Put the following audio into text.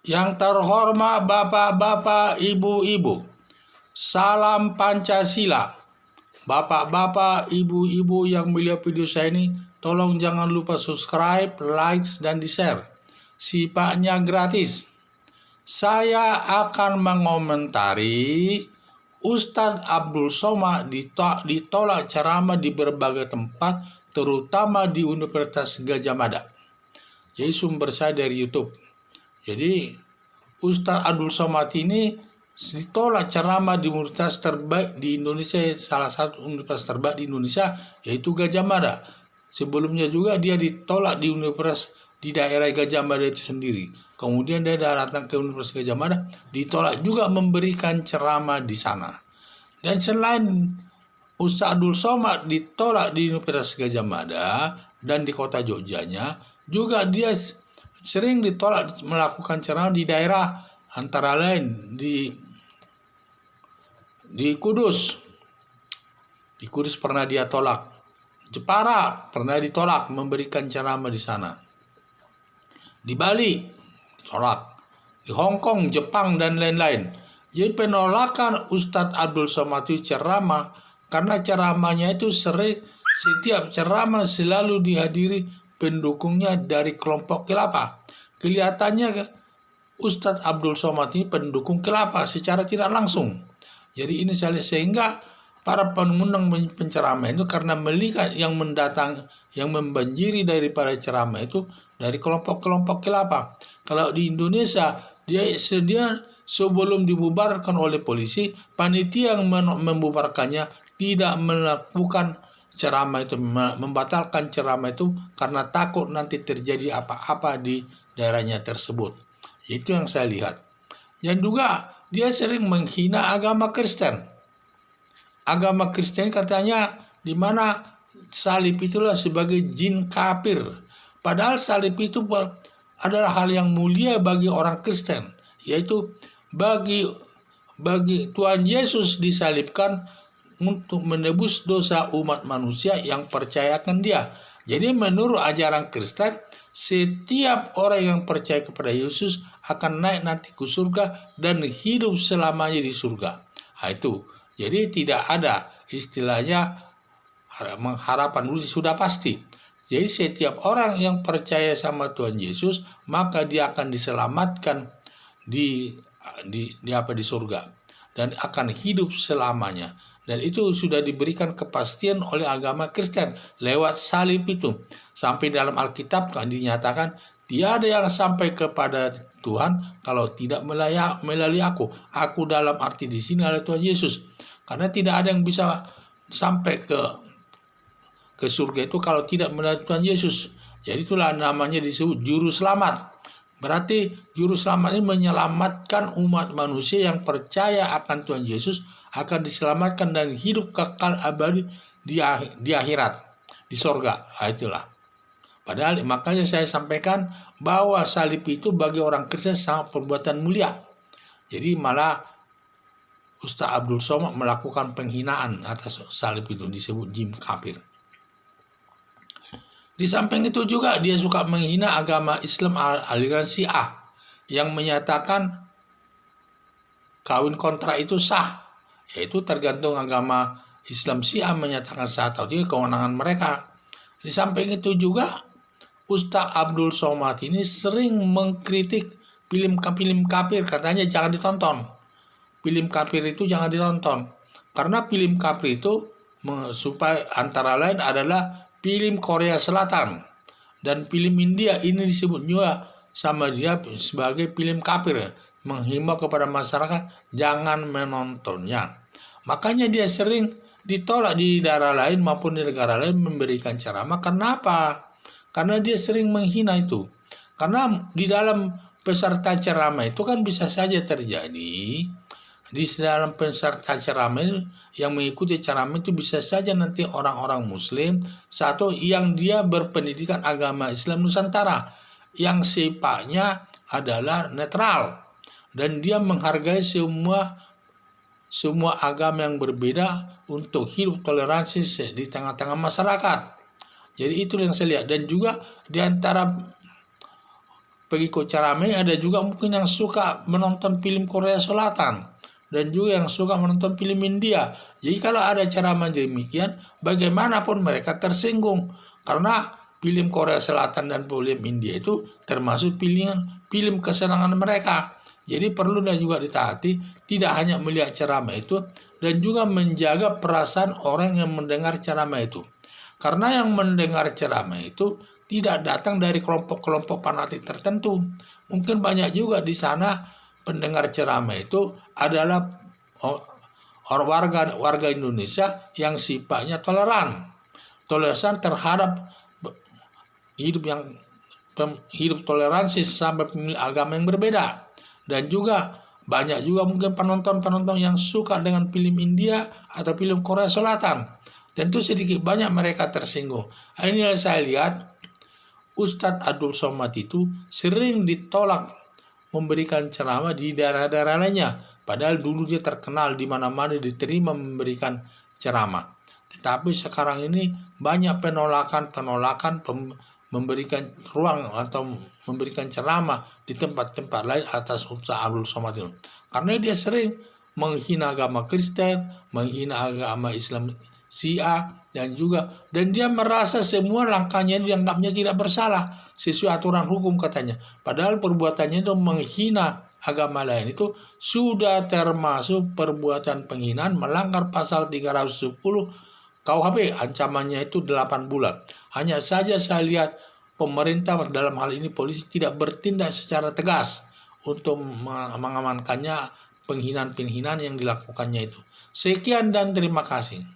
Yang terhormat Bapak-bapak, Ibu-ibu, salam Pancasila. Bapak-bapak, Ibu-ibu yang melihat video saya ini, tolong jangan lupa subscribe, like, dan di-share. Sifatnya gratis. Saya akan mengomentari Ustadz Abdul Somad ditolak ceramah di berbagai tempat, terutama di Universitas Gadjah Mada. Jadi sumber saya dari YouTube. Jadi Ustadz Abdul Somad ini ditolak ceramah di universitas terbaik di Indonesia, salah satu universitas terbaik di Indonesia, yaitu Gadjah Mada. Sebelumnya juga dia ditolak di universitas di daerah Gadjah Mada itu sendiri. Kemudian dia datang ke Universitas Gadjah Mada, ditolak juga memberikan ceramah di sana. Dan selain Ustadz Abdul Somad ditolak di Universitas Gadjah Mada dan di kota Jogjanya, juga dia sering ditolak melakukan ceramah di daerah, antara lain di Kudus. Di Kudus pernah dia tolak. Jepara pernah ditolak memberikan ceramah di sana. Di Bali ditolak. Di Hong Kong, Jepang, dan lain-lain. Jadi penolakan Ustadz Abdul Somad itu ceramah karena ceramahnya itu setiap ceramah selalu dihadiri pendukungnya dari kelompok khilafah. Kelihatannya Ustadz Abdul Somad ini pendukung khilafah secara tidak langsung. Jadi ini sehingga para pengundang penceramah itu karena melihat yang mendatang, yang membanjiri daripada ceramah itu dari kelompok-kelompok khilafah. Kalau di Indonesia dia sebelum dibubarkan oleh polisi, panitia yang membubarkannya tidak melakukan ceramah itu, membatalkan ceramah itu karena takut nanti terjadi apa-apa di daerahnya tersebut. Itu yang saya lihat. Dan juga dia sering menghina agama Kristen. Agama Kristen katanya di mana salib itulah sebagai jin kafir. Padahal salib itu adalah hal yang mulia bagi orang Kristen, yaitu bagi Tuhan Yesus disalibkan untuk menebus dosa umat manusia yang percayakan dia. Jadi menurut ajaran Kristen, setiap orang yang percaya kepada Yesus akan naik nanti ke surga dan hidup selamanya di surga. Nah, itu. Jadi tidak ada istilahnya harapan sudah pasti. Jadi setiap orang yang percaya sama Tuhan Yesus, maka dia akan diselamatkan di surga dan akan hidup selamanya. Dan itu sudah diberikan kepastian oleh agama Kristen lewat salib itu. Sampai dalam Alkitab kan dinyatakan tiada yang sampai kepada Tuhan kalau tidak melalui aku. Aku dalam arti di sini adalah Tuhan Yesus. Karena tidak ada yang bisa sampai ke surga itu kalau tidak melalui Tuhan Yesus. Jadi itulah namanya disebut juru selamat. Berarti juru selamat ini menyelamatkan umat manusia yang percaya akan Tuhan Yesus akan diselamatkan dan hidup kekal abadi di akhirat, di sorga. Nah, itulah. Padahal makanya saya sampaikan bahwa salib itu bagi orang Kristen sangat perbuatan mulia. Jadi malah Ustadz Abdul Somad melakukan penghinaan atas salib itu, disebut jin kafir. Di samping itu juga dia suka menghina agama Islam aliran Syiah yang menyatakan kawin kontrak itu sah. Yaitu tergantung agama Islam Syiah menyatakan sah atau tidak, kewenangan mereka. Di samping itu juga Ustadz Abdul Somad ini sering mengkritik film kafir, katanya jangan ditonton. Film kafir itu jangan ditonton. Karena film kafir itu supaya antara lain adalah film Korea Selatan dan film India, ini disebut juga sama dia sebagai film kafir, menghimbau kepada masyarakat jangan menontonnya. Makanya dia sering ditolak di daerah lain maupun di negara lain memberikan ceramah. Kenapa? Karena dia sering menghina itu. Karena di dalam peserta ceramah itu kan bisa saja terjadi, di dalam peserta ceramah yang mengikuti ceramah itu bisa saja nanti orang-orang Muslim, satu yang dia berpendidikan agama Islam Nusantara yang sifatnya adalah netral dan dia menghargai semua agama yang berbeda untuk hidup toleransi di tengah-tengah masyarakat. Jadi itu yang saya lihat. Dan juga di antara pengikut ceramah, ada juga mungkin yang suka menonton film Korea Selatan dan juga yang suka menonton film India. Jadi kalau ada ceramah demikian, bagaimanapun mereka tersinggung karena film Korea Selatan dan film India itu termasuk film kesenangan mereka. Jadi perlu dan juga ditaati, tidak hanya melihat ceramah itu dan juga menjaga perasaan orang yang mendengar ceramah itu. Karena yang mendengar ceramah itu tidak datang dari kelompok-kelompok fanatik tertentu. Mungkin banyak juga di sana pendengar ceramah itu adalah warga Indonesia yang sifatnya toleran terhadap hidup toleransi sampai pemilih agama yang berbeda. Dan juga banyak juga mungkin penonton-penonton yang suka dengan film India atau film Korea Selatan. Tentu sedikit banyak mereka tersinggung. Ini yang saya lihat Ustadz Abdul Somad itu sering ditolak memberikan ceramah di daerah-daerah lainnya. Padahal dulu dia terkenal di mana-mana diterima memberikan ceramah. Tetapi sekarang ini banyak penolakan memberikan ruang atau memberikan ceramah di tempat-tempat lain atas Ustadz Abdul Somad itu. Karena dia sering menghina agama Kristen, menghina agama Islam Syiah, dan dia merasa semua langkahnya dianggapnya tidak bersalah sesuai aturan hukum katanya. Padahal perbuatannya itu menghina agama lain itu sudah termasuk perbuatan penghinaan, melanggar pasal 310 KUHP, ancamannya itu 8 bulan. Hanya saja saya lihat pemerintah dalam hal ini polisi tidak bertindak secara tegas untuk mengamankannya penghinaan-penghinaan yang dilakukannya itu. Sekian dan terima kasih.